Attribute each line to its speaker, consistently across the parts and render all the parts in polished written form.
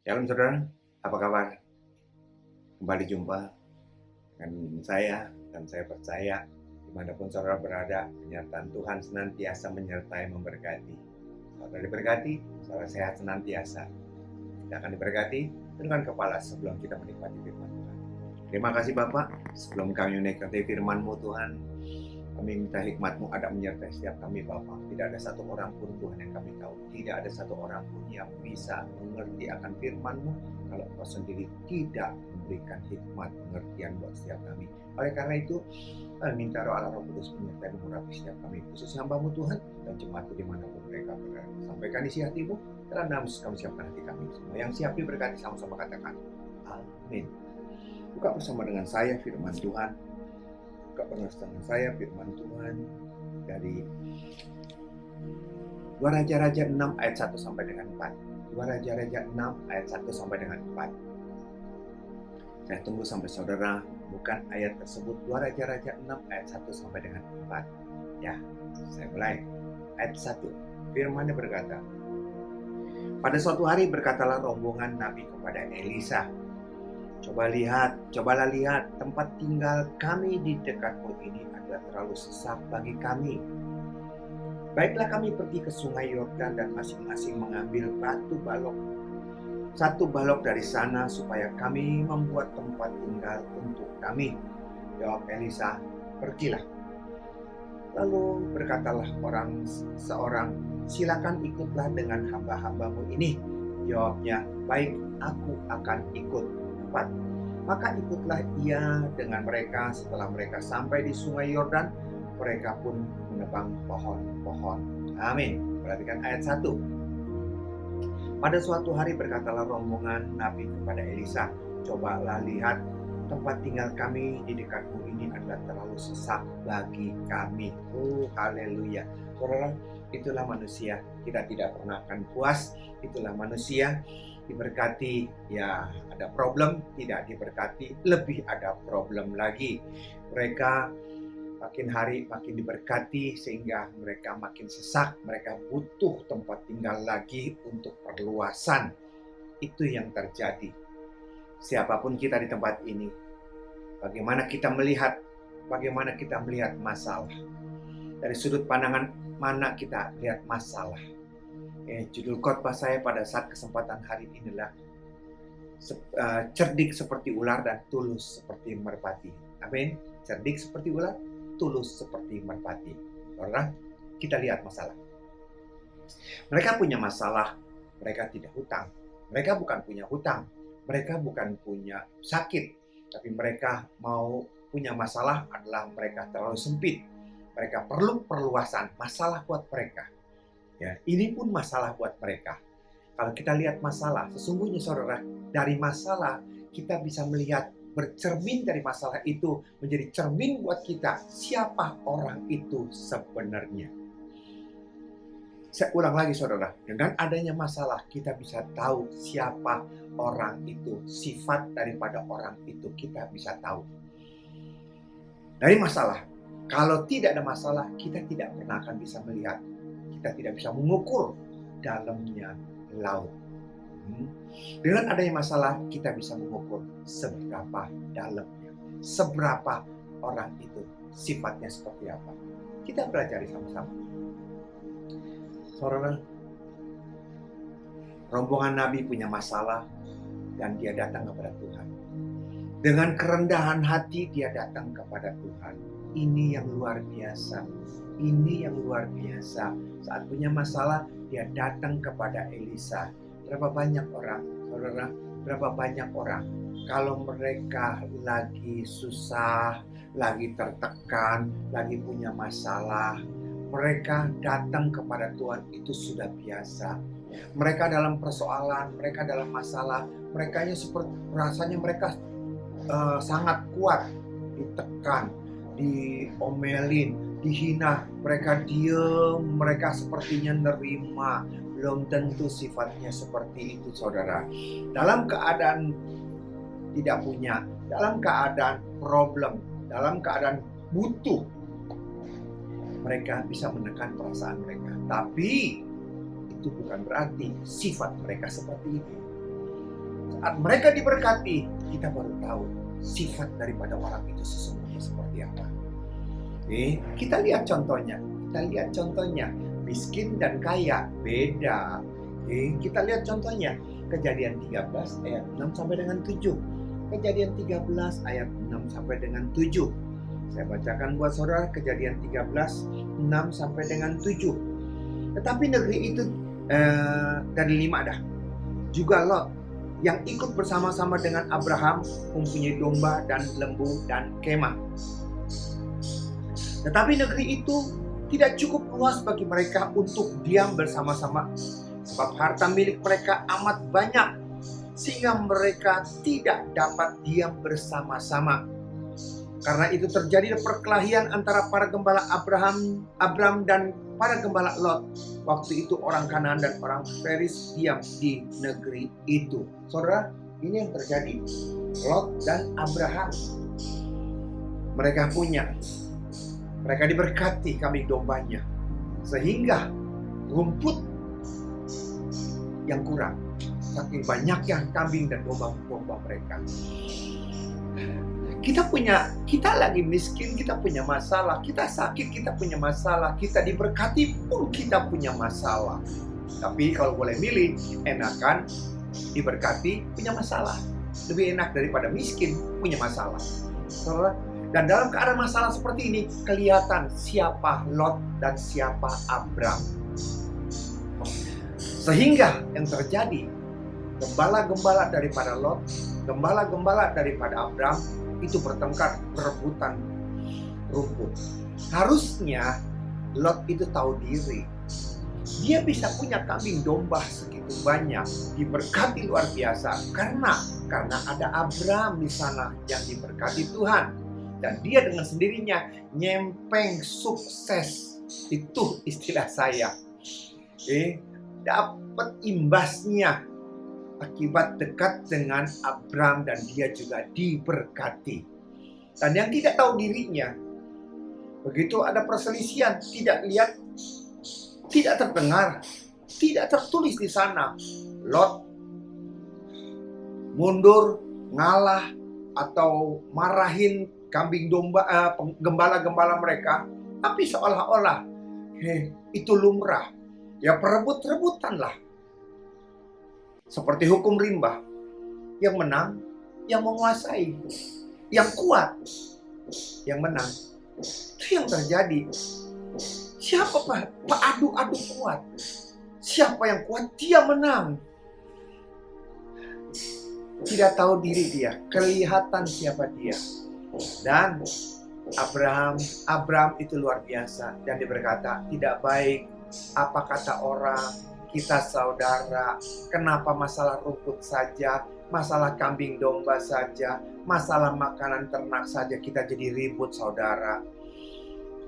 Speaker 1: Shalom saudara, apa kabar? Kembali jumpa dengan saya dan saya percaya dimanapun saudara berada, penyertaan Tuhan senantiasa menyertai memberkati. Saudara diberkati, saudara sehat senantiasa. Kita akan diberkati dengan kepala sebelum kita menikmati firman Tuhan. Terima kasih Bapak, sebelum kami menikmati firman-Mu Tuhan, kami minta hikmat-Mu ada menyertai setiap kami Bapak. Tidak ada satu orang pun Tuhan yang kami tahu. Tidak ada satu orang pun yang bisa mengerti akan firman-Mu kalau Engkau sendiri tidak memberikan hikmat pengertian buat setiap kami. Oleh karena itu, kami minta Roh Allah Roh Kudus menyertai mengurapi setiap kami, khususnya hamba-Mu Tuhan dan jemaat-Mu dimanapun mereka berada. Sampaikan isi hati-Mu, dalam nama Yesus kami siapkan hati kami. Semua yang siap diberkati sama-sama katakan, amin. Buka bersama dengan saya firman Tuhan. Buka bersama saya firman Tuhan dari 2 Raja-Raja 6 ayat 1 sampai dengan 4. 2 Raja-Raja 6 ayat 1 sampai dengan 4. Saya tunggu sampai saudara bukan ayat tersebut. 2 Raja-Raja 6 ayat 1 sampai dengan 4. Ya, saya mulai. Ayat 1. Firman-Nya berkata, pada suatu hari berkatalah rombongan Nabi kepada Elisa, cobalah lihat, tempat tinggal kami di dekatmu ini adalah terlalu sesak bagi kami. Baiklah kami pergi ke sungai Yordan dan masing-masing mengambil batu balok. Satu balok dari sana supaya kami membuat tempat tinggal untuk kami. Jawab Elisa, pergilah. Lalu berkatalah seorang, silakan ikutlah dengan hamba-hambamu ini. Jawabnya, baik, aku akan ikut. 4. Maka ikutlah ia dengan mereka. Setelah mereka sampai di sungai Yordan, mereka pun menebang pohon-pohon. Amin. Perhatikan ayat 1. Pada suatu hari berkatalah rombongan Nabi kepada Elisa, cobalah lihat, tempat tinggal kami di dekatmu ini adalah terlalu sesak bagi kami. Oh, haleluya. Saudara, itulah manusia. Kita tidak pernah akan puas. Itulah manusia. Diberkati, ya ada problem, tidak diberkati, lebih ada problem lagi. Mereka makin hari makin diberkati sehingga mereka makin sesak, mereka butuh tempat tinggal lagi untuk perluasan. Itu yang terjadi. Siapapun kita di tempat ini, bagaimana kita melihat masalah. Dari sudut pandangan mana kita lihat masalah. Judul khotbah saya pada saat kesempatan hari ini adalah cerdik seperti ular dan tulus seperti merpati. Amin. Cerdik seperti ular, tulus seperti merpati. Saudara, kita lihat masalah. Mereka punya masalah, mereka tidak hutang. Mereka bukan punya hutang, mereka bukan punya sakit, tapi mereka mau punya masalah adalah mereka terlalu sempit. Mereka perlu perluasan, masalah buat mereka. Ya, ini pun masalah buat mereka. Kalau kita lihat masalah, sesungguhnya saudara, dari masalah kita bisa melihat, bercermin dari masalah itu menjadi cermin buat kita. Siapa orang itu sebenarnya? Saya ulang lagi saudara, dengan adanya masalah kita bisa tahu siapa orang itu. Sifat daripada orang itu kita bisa tahu. Dari masalah, kalau tidak ada masalah kita tidak pernah akan bisa melihat. Kita tidak bisa mengukur dalamnya laut. Dengan adanya masalah, kita bisa mengukur seberapa dalamnya. Seberapa orang itu, sifatnya seperti apa. Kita pelajari sama-sama. Saudara, rombongan Nabi punya masalah dan dia datang kepada Tuhan. Dengan kerendahan hati dia datang kepada Tuhan. Ini yang luar biasa. Ini yang luar biasa. Saat punya masalah, dia datang kepada Elisa. Berapa banyak orang, saudara, berapa banyak orang, kalau mereka lagi susah, lagi tertekan, lagi punya masalah, mereka datang kepada Tuhan, itu sudah biasa. Mereka dalam persoalan, mereka dalam masalah, rasanya mereka sangat kuat, ditekan, diomelin, dihina, mereka diem, mereka sepertinya nerima. Belum tentu sifatnya seperti itu saudara. Dalam keadaan tidak punya, dalam keadaan problem, dalam keadaan butuh, mereka bisa menekan perasaan mereka. Tapi itu bukan berarti sifat mereka seperti itu. Saat mereka diberkati, kita baru tahu sifat daripada orang itu sesungguhnya seperti apa. Kita lihat contohnya. Miskin dan kaya beda. Kita lihat contohnya. Kejadian 13 ayat 6 sampai dengan 7. Kejadian 13 ayat 6 sampai dengan 7. Saya bacakan buat saudara Kejadian 13 6 sampai dengan 7. Tetapi negeri itu dari 5 dah. Juga Lot yang ikut bersama-sama dengan Abraham mempunyai domba dan lembu dan kemah. Tetapi negeri itu tidak cukup luas bagi mereka untuk diam bersama-sama, sebab harta milik mereka amat banyak, sehingga mereka tidak dapat diam bersama-sama. Karena itu terjadi perkelahian antara para gembala Abram dan para gembala Lot. Waktu itu orang Kanaan dan orang Feris diam di negeri itu. Saudara, ini yang terjadi. Lot dan Abraham, mereka diberkati kambing dombanya, sehingga rumput yang kurang, saking banyaknya kambing dan domba-domba mereka. Kita lagi miskin, kita punya masalah. Kita sakit, kita punya masalah. Kita diberkati pun kita punya masalah. Tapi kalau boleh milih, enakan diberkati punya masalah. Lebih enak daripada miskin punya masalah. Dan dalam keadaan masalah seperti ini, kelihatan siapa Lot dan siapa Abram. Sehingga yang terjadi, gembala-gembala daripada Lot, gembala-gembala daripada Abram, itu bertengkar, berebutan rumput. Harusnya Lot itu tahu diri. Dia bisa punya kambing domba segitu banyak, diberkati luar biasa karena ada Abram di sana yang diberkati Tuhan, dan dia dengan sendirinya nyempeng sukses. Itu istilah saya. Dapat imbasnya akibat dekat dengan Abram, dan dia juga diberkati. Dan yang tidak tahu dirinya, begitu ada perselisihan, tidak lihat, tidak terdengar, tidak tertulis di sana, Lot mundur, ngalah, atau marahin kambing domba, gembala-gembala mereka, tapi seolah-olah itu lumrah. Ya perebut-rebutan lah. Seperti hukum rimba, yang menang, yang menguasai, yang kuat, yang menang. Itu yang terjadi. Siapa Pak adu-adu kuat? Siapa yang kuat, dia menang. Tidak tahu diri dia, kelihatan siapa dia. Dan Abram itu luar biasa, dan dia berkata, tidak baik apa kata orang. Kita saudara, kenapa masalah rumput saja, masalah kambing domba saja, masalah makanan ternak saja kita jadi ribut saudara.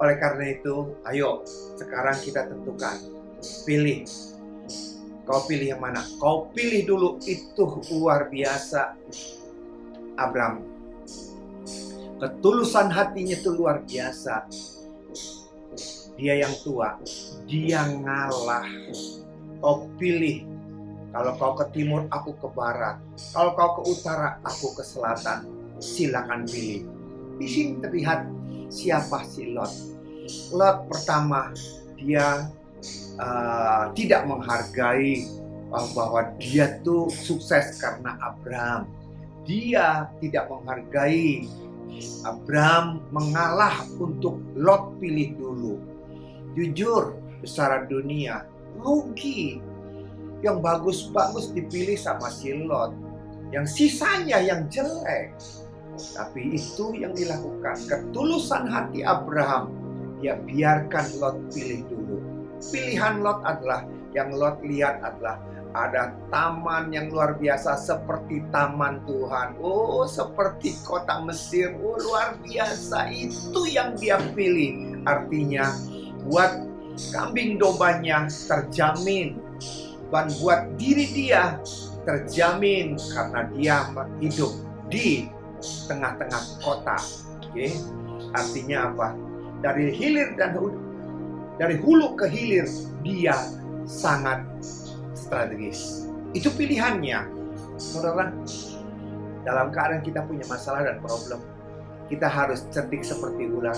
Speaker 1: Oleh karena itu, ayo sekarang kita tentukan, pilih. Kau pilih yang mana? Kau pilih dulu, itu luar biasa Abram. Ketulusan hatinya itu luar biasa. Dia yang tua, dia ngalah. Kau pilih. Kalau kau ke timur, aku ke barat. Kalau kau ke utara, aku ke selatan. Silakan pilih. Di sini terlihat siapa si Lot. Lot pertama, dia tidak menghargai bahwa dia tuh sukses karena Abram. Dia tidak menghargai Abram mengalah untuk Lot pilih dulu. Jujur, secara dunia rugi. Yang bagus-bagus dipilih sama si Lot, yang sisanya yang jelek. Tapi itu yang dilakukan. Ketulusan hati Abraham, dia biarkan Lot pilih dulu. Pilihan Lot adalah, yang Lot lihat adalah ada taman yang luar biasa seperti taman Tuhan. Oh, seperti kota Mesir. Oh, luar biasa. Itu yang dia pilih. Artinya buat kambing dombanya terjamin, dan buat diri dia terjamin karena dia hidup di tengah-tengah kota. Artinya apa? Dari hulu ke hilir dia sangat strategis. Itu pilihannya. Saudara, dalam keadaan kita punya masalah dan problem, kita harus cerdik seperti ular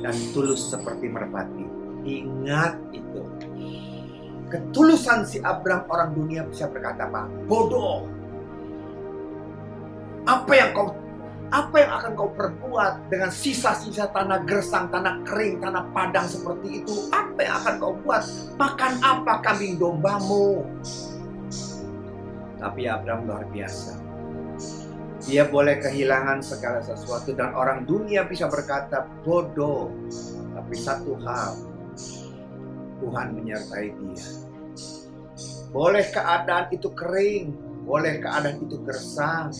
Speaker 1: dan tulus seperti merpati. Ingat itu. Ketulusan si Abram orang dunia bisa berkata apa? Bodoh. Apa yang akan kau perbuat dengan sisa-sisa tanah gersang, tanah kering, tanah padang seperti itu? Apa yang akan kau buat? Makan apa kambing dombamu? Tapi Abram luar biasa. Dia boleh kehilangan segala sesuatu dan orang dunia bisa berkata bodoh. Tapi satu hal, Tuhan menyertai dia. Boleh keadaan itu kering, boleh keadaan itu gersang,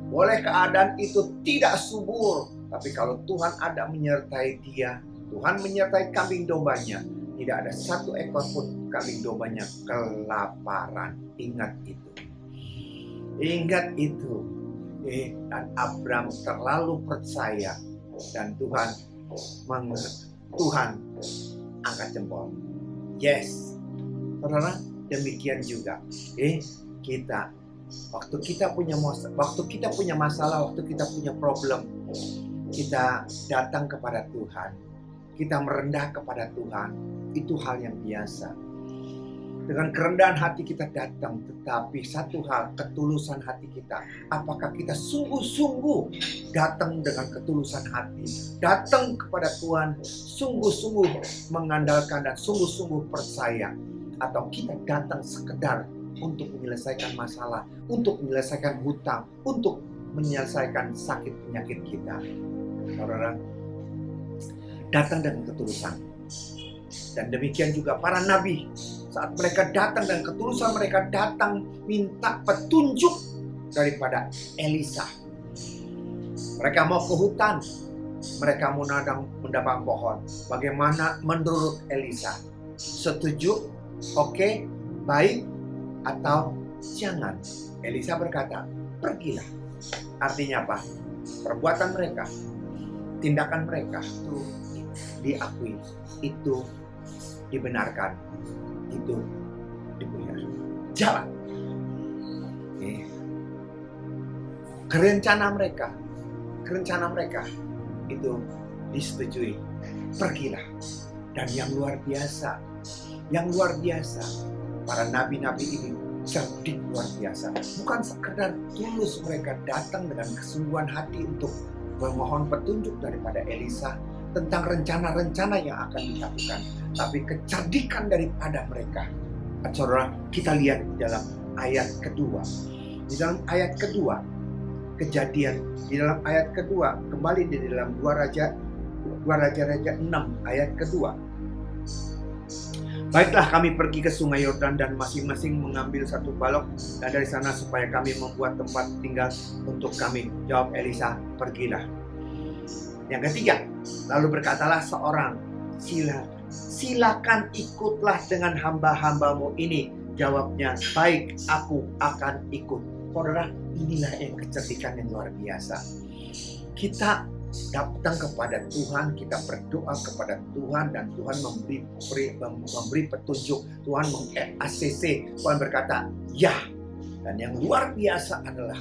Speaker 1: boleh keadaan itu tidak subur, tapi kalau Tuhan ada menyertai dia, Tuhan menyertai kambing dombanya, tidak ada satu ekor pun kambing dombanya kelaparan. Ingat itu. Ingat itu. Dan Abram terlalu percaya dan Tuhan angkat jempol. Yes. Saudara, demikian juga. Kita waktu kita punya masalah, waktu kita punya problem, kita datang kepada Tuhan, kita merendah kepada Tuhan, itu hal yang biasa. Dengan kerendahan hati kita datang, tetapi satu hal, ketulusan hati kita. Apakah kita sungguh-sungguh datang dengan ketulusan hati, datang kepada Tuhan, sungguh-sungguh mengandalkan dan sungguh-sungguh percaya, atau kita datang sekedar untuk menyelesaikan masalah, untuk menyelesaikan hutang, untuk menyelesaikan sakit penyakit kita. Saudara, datang dengan ketulusan. Dan demikian juga para nabi, saat mereka datang dan ketulusan mereka datang minta petunjuk daripada Elisa. Mereka mau ke hutan, mereka mau menebang pohon. Bagaimana menurut Elisa? Setuju? Oke, baik, atau jangan? Elisa berkata, pergilah. Artinya apa? Perbuatan mereka, tindakan mereka itu diakui, itu dibenarkan, itu dipunyai. Jalan. Kerencana mereka itu disetujui. Pergilah. Dan yang luar biasa, para nabi-nabi ini cerdik luar biasa. Bukan sekedar tulus mereka datang dengan kesungguhan hati untuk memohon petunjuk daripada Elisa tentang rencana-rencana yang akan dilakukan, tapi kecerdikan daripada mereka. Saudara, kita lihat di dalam ayat kedua. Di dalam ayat kedua, Kejadian, di dalam ayat kedua, kembali di dalam 2 Raja-Raja 6 ayat kedua. Baiklah, kami pergi ke sungai Yordan dan masing-masing mengambil satu balok dan dari sana supaya kami membuat tempat tinggal untuk kami. Jawab Elisa, pergilah. Yang ketiga, lalu berkatalah seorang, silakan ikutlah dengan hamba-hambamu ini. Jawabnya, baik, aku akan ikut. Saudara, inilah yang kecerdikan yang luar biasa. Kita datang kepada Tuhan, kita berdoa kepada Tuhan, dan Tuhan memberi petunjuk. Tuhan meng-ACC, Tuhan berkata, ya. Dan yang luar biasa adalah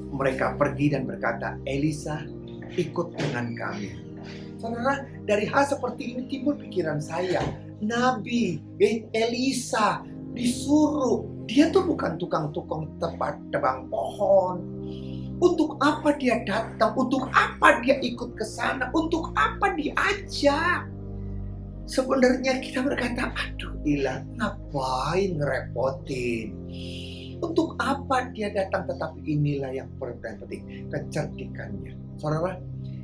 Speaker 1: mereka pergi dan berkata, Elisa, ikut dengan kami. Saudara, dari hal seperti ini timbul pikiran saya, Nabi Elisa disuruh, dia tuh bukan tukang-tukang tebang pohon. Untuk apa dia datang? Untuk apa dia ikut ke sana? Untuk apa diajak? Sebenarnya kita berkata, aduh ilah, ngapain ngerepotin? Untuk apa dia datang? Tetapi inilah yang penting, kecerdikannya. Saudara,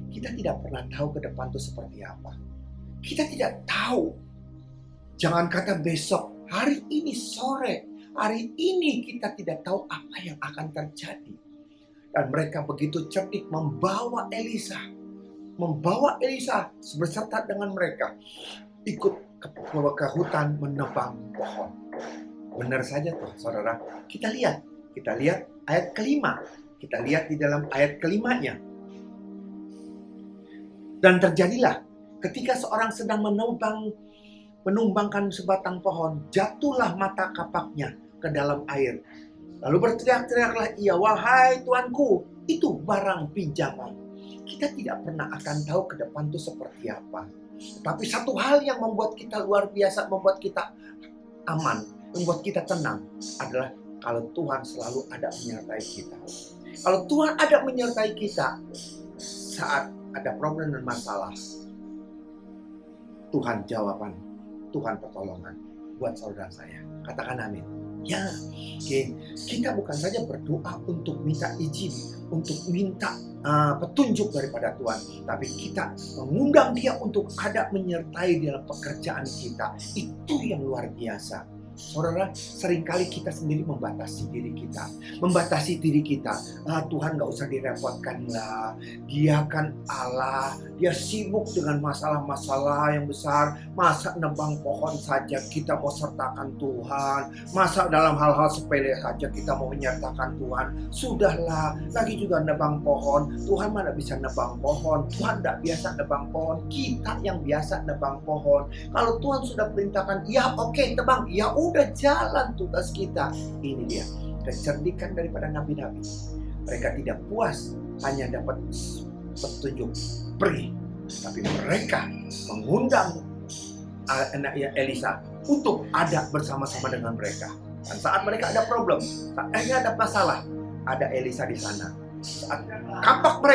Speaker 1: kita tidak pernah tahu ke depan itu seperti apa. Kita tidak tahu. Jangan kata besok, hari ini sore, hari ini kita tidak tahu apa yang akan terjadi. Dan mereka begitu cerdik membawa Elisa beserta dengan mereka ikut ke hutan menebang pohon. Benar saja tuh, saudara. Kita lihat ayat kelima. Kita lihat di dalam ayat kelimanya. Dan terjadilah ketika seorang sedang menumbangkan sebatang pohon, jatuhlah mata kapaknya ke dalam air. Lalu berteriak-teriaklah ia, wahai tuanku, itu barang pinjaman. Kita tidak pernah akan tahu ke depan itu seperti apa. Tapi satu hal yang membuat kita luar biasa, membuat kita aman, membuat kita tenang adalah kalau Tuhan selalu ada menyertai kita. Kalau Tuhan ada menyertai kita saat ada problem dan masalah, Tuhan jawaban, Tuhan pertolongan buat saudara saya. Katakan amin. Ya, kita bukan saja berdoa untuk minta izin, untuk minta petunjuk daripada Tuhan, tapi kita mengundang Dia untuk ada menyertai dalam pekerjaan kita. Itu yang luar biasa. Saudara, seringkali kita sendiri membatasi diri kita. Tuhan gak usah direpotkan lah. Dia kan Allah. Dia sibuk dengan masalah-masalah yang besar. Masa nebang pohon saja kita mau sertakan Tuhan. Masa dalam hal-hal sepele saja kita mau menyertakan Tuhan. Sudahlah, lagi juga nebang pohon. Tuhan mana bisa nebang pohon. Tuhan gak biasa nebang pohon. Kita yang biasa nebang pohon. Kalau Tuhan sudah perintahkan, ya oke, tebang. Ya udah, jalan tugas kita. Ini dia kecerdikan daripada nabi-nabi. Mereka tidak puas hanya dapat petunjuk pergi, tapi mereka mengundang anaknya Elisa untuk ada bersama-sama dengan mereka. Dan saat mereka ada problem, saat ada masalah, ada Elisa di sana. Saat kapak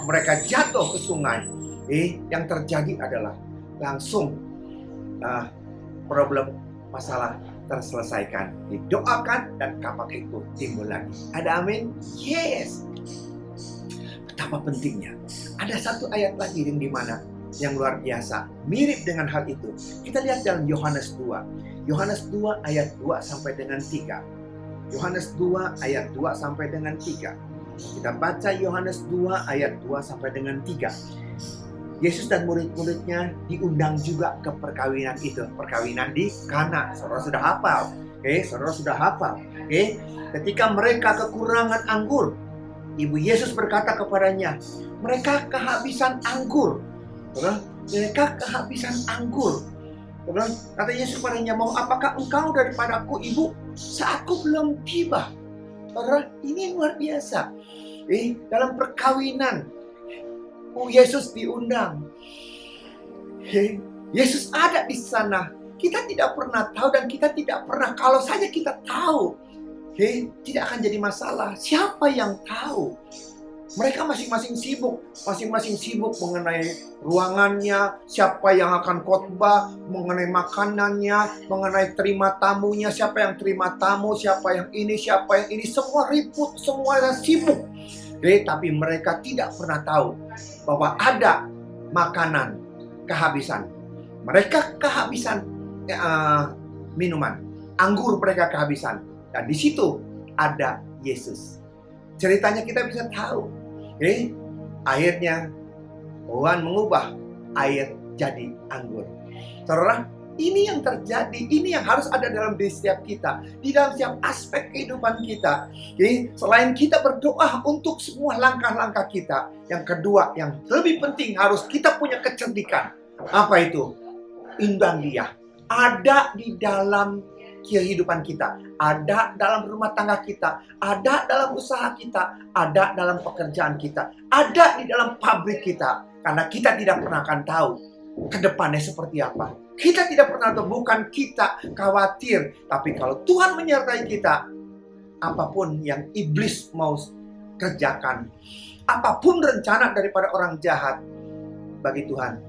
Speaker 1: mereka jatuh ke sungai, yang terjadi adalah langsung problem masalah terselesaikan, didoakan, dan kapak itu timbul lagi. Ada amin? Yes. Betapa pentingnya. Ada satu ayat lagi yang dimana yang luar biasa mirip dengan hal itu. Kita lihat dalam Yohanes 2. Yohanes 2 ayat 2 sampai dengan 3. Yohanes 2 ayat 2 sampai dengan 3. Kita baca Yohanes 2 ayat 2 sampai dengan 3. Yesus dan murid-muridnya diundang juga ke perkawinan itu. Perkawinan di Kana. Saudara sudah hafal. Ketika mereka kekurangan anggur, Ibu Yesus berkata kepadanya, mereka kehabisan anggur. Mereka kehabisan anggur. Kata Yesus kepadanya, mau apakah engkau daripadaku, Ibu? Saatku belum tiba. Saudara, ini luar biasa. Dalam perkawinan, Yesus diundang. Yesus ada di sana. Kita tidak pernah tahu dan kita tidak pernah. Kalau saja kita tahu, tidak akan jadi masalah. Siapa yang tahu? Mereka masing-masing sibuk mengenai ruangannya, siapa yang akan khotbah, mengenai makanannya, mengenai terima tamunya, siapa yang terima tamu, siapa yang ini, semua ribut, semua sibuk. Tapi mereka tidak pernah tahu bahwa ada makanan kehabisan. Mereka kehabisan minuman, anggur mereka kehabisan. Dan di situ ada Yesus. Ceritanya kita bisa tahu. Akhirnya Tuhan mengubah air jadi anggur. Saudara, ini yang terjadi, ini yang harus ada dalam diri setiap kita, di dalam setiap aspek kehidupan kita. Selain kita berdoa untuk semua langkah-langkah kita, yang kedua, yang lebih penting harus kita punya kecerdikan. Apa itu? Undang Dia. Ada di dalam kehidupan kita, ada dalam rumah tangga kita, ada dalam usaha kita, ada dalam pekerjaan kita, ada di dalam pabrik kita. Karena kita tidak pernah akan tahu ke depannya seperti apa. Kita tidak pernah tahu, bukan kita khawatir, tapi kalau Tuhan menyertai kita, apapun yang iblis mau kerjakan, apapun rencana daripada orang jahat, bagi Tuhan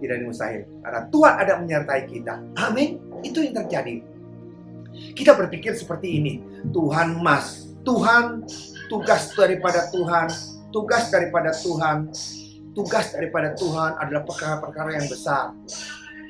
Speaker 1: tidak mustahil. Karena Tuhan ada menyertai kita. Amin. Itu yang terjadi. Kita berpikir seperti ini. Tuhan tugas daripada Tuhan adalah perkara-perkara yang besar.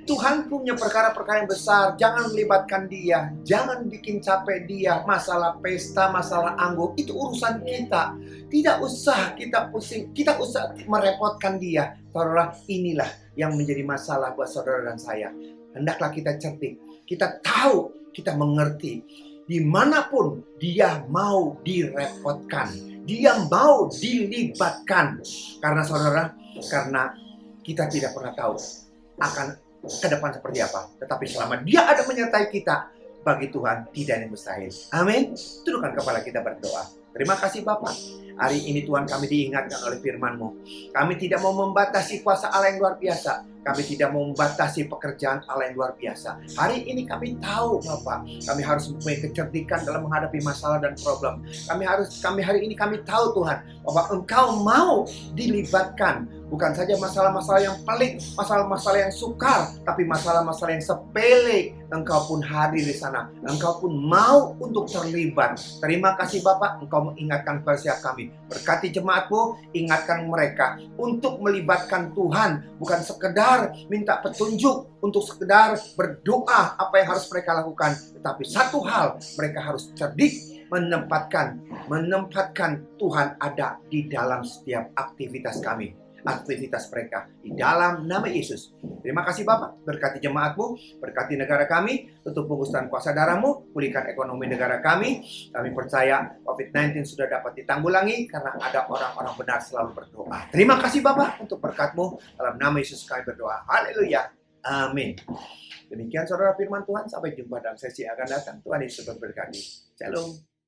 Speaker 1: Tuhan punya perkara-perkara yang besar. Jangan melibatkan Dia. Jangan bikin capek Dia. Masalah pesta, masalah anggur, itu urusan kita. Tidak usah kita pusing. Tidak usah merepotkan Dia. Saudara, inilah yang menjadi masalah buat saudara dan saya. Hendaklah kita cerdik. Kita tahu, kita mengerti. Dimanapun Dia mau direpotkan. Dia mau dilibatkan. Karena saudara, karena kita tidak pernah tahu akan ke depan seperti apa. Tetapi selama Dia ada menyertai kita, bagi Tuhan tidak ada yang mustahil. Amin. Tundukkan kepala kita berdoa. Terima kasih Bapak. Hari ini Tuhan kami diingatkan oleh firman-Mu. Kami tidak mau membatasi kuasa Allah yang luar biasa. Kami tidak mau membatasi pekerjaan Allah yang luar biasa. Hari ini kami tahu Bapak, kami harus mempunyai kecerdikan dalam menghadapi masalah dan problem. Kami hari ini kami tahu Tuhan, bahwa Engkau mau dilibatkan. Bukan saja masalah-masalah yang pelik, masalah-masalah yang sukar, tapi masalah-masalah yang sepele. Engkau pun hadir di sana. Engkau pun mau untuk terlibat. Terima kasih Bapak, Engkau mengingatkan kepada kami. Berkati jemaat-Mu, ingatkan mereka untuk melibatkan Tuhan. Bukan sekedar minta petunjuk, untuk sekedar berdoa apa yang harus mereka lakukan. Tetapi satu hal, mereka harus cerdik menempatkan Tuhan ada di dalam setiap aktivitas kami, aktivitas mereka, di dalam nama Yesus. Terima kasih Bapak, berkati jemaat-Mu, berkati negara kami, tutup pengustuhan kuasa darah-Mu, pulihkan ekonomi negara kami. Kami percaya COVID-19 sudah dapat ditanggulangi karena ada orang-orang benar selalu berdoa. Terima kasih Bapak untuk berkat-Mu, dalam nama Yesus kami berdoa. Haleluya, amin. Demikian saudara firman Tuhan, sampai jumpa dalam sesi akan datang. Tuhan Yesus memberkati. Shalom.